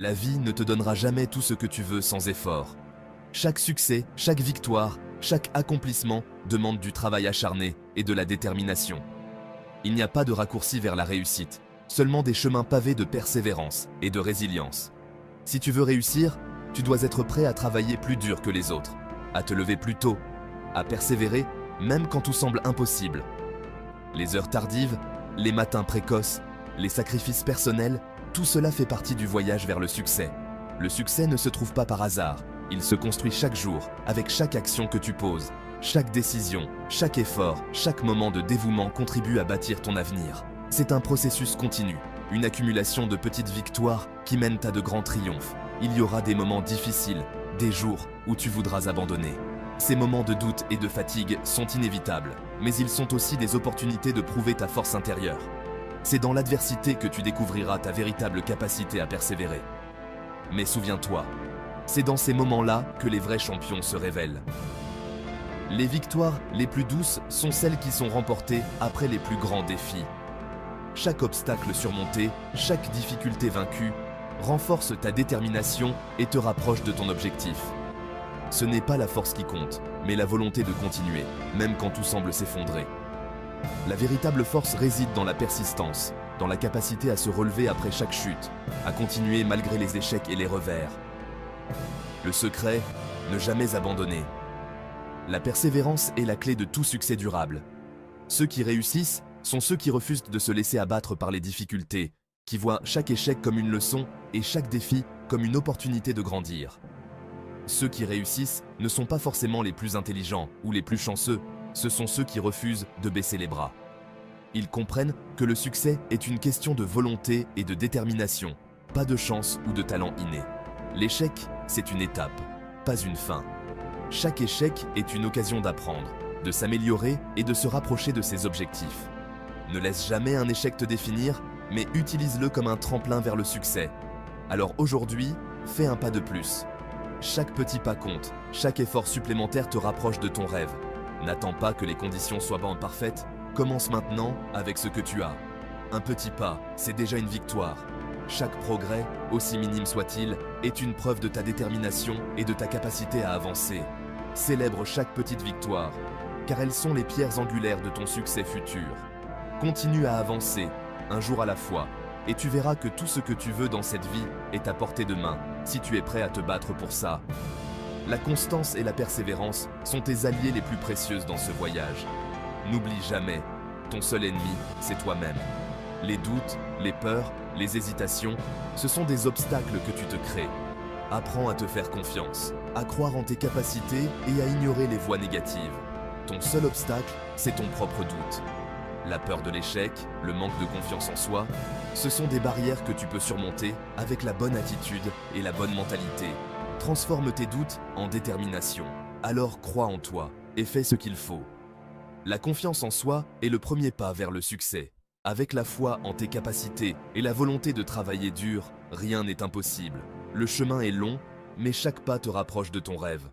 La vie ne te donnera jamais tout ce que tu veux sans effort. Chaque succès, chaque victoire, chaque accomplissement demande du travail acharné et de la détermination. Il n'y a pas de raccourci vers la réussite, seulement des chemins pavés de persévérance et de résilience. Si tu veux réussir, tu dois être prêt à travailler plus dur que les autres, à te lever plus tôt, à persévérer même quand tout semble impossible. Les heures tardives, les matins précoces, les sacrifices personnels, tout cela fait partie du voyage vers le succès. Le succès ne se trouve pas par hasard, il se construit chaque jour, avec chaque action que tu poses. Chaque décision, chaque effort, chaque moment de dévouement contribue à bâtir ton avenir. C'est un processus continu, une accumulation de petites victoires qui mènent à de grands triomphes. Il y aura des moments difficiles, des jours où tu voudras abandonner. Ces moments de doute et de fatigue sont inévitables, mais ils sont aussi des opportunités de prouver ta force intérieure. C'est dans l'adversité que tu découvriras ta véritable capacité à persévérer. Mais souviens-toi, c'est dans ces moments-là que les vrais champions se révèlent. Les victoires les plus douces sont celles qui sont remportées après les plus grands défis. Chaque obstacle surmonté, chaque difficulté vaincue, renforce ta détermination et te rapproche de ton objectif. Ce n'est pas la force qui compte, mais la volonté de continuer, même quand tout semble s'effondrer. La véritable force réside dans la persistance, dans la capacité à se relever après chaque chute, à continuer malgré les échecs et les revers. Le secret, ne jamais abandonner. La persévérance est la clé de tout succès durable. Ceux qui réussissent sont ceux qui refusent de se laisser abattre par les difficultés, qui voient chaque échec comme une leçon et chaque défi comme une opportunité de grandir. Ceux qui réussissent ne sont pas forcément les plus intelligents ou les plus chanceux, ce sont ceux qui refusent de baisser les bras. Ils comprennent que le succès est une question de volonté et de détermination, pas de chance ou de talent inné. L'échec, c'est une étape, pas une fin. Chaque échec est une occasion d'apprendre, de s'améliorer et de se rapprocher de ses objectifs. Ne laisse jamais un échec te définir, mais utilise-le comme un tremplin vers le succès. Alors aujourd'hui, fais un pas de plus. Chaque petit pas compte, chaque effort supplémentaire te rapproche de ton rêve. N'attends pas que les conditions soient parfaites, commence maintenant avec ce que tu as. Un petit pas, c'est déjà une victoire. Chaque progrès, aussi minime soit-il, est une preuve de ta détermination et de ta capacité à avancer. Célèbre chaque petite victoire, car elles sont les pierres angulaires de ton succès futur. Continue à avancer, un jour à la fois, et tu verras que tout ce que tu veux dans cette vie est à portée de main, si tu es prêt à te battre pour ça. La constance et la persévérance sont tes alliés les plus précieux dans ce voyage. N'oublie jamais, ton seul ennemi, c'est toi-même. Les doutes, les peurs, les hésitations, ce sont des obstacles que tu te crées. Apprends à te faire confiance, à croire en tes capacités et à ignorer les voix négatives. Ton seul obstacle, c'est ton propre doute. La peur de l'échec, le manque de confiance en soi, ce sont des barrières que tu peux surmonter avec la bonne attitude et la bonne mentalité. Transforme tes doutes en détermination. Alors crois en toi et fais ce qu'il faut. La confiance en soi est le premier pas vers le succès. Avec la foi en tes capacités et la volonté de travailler dur, rien n'est impossible. Le chemin est long, mais chaque pas te rapproche de ton rêve.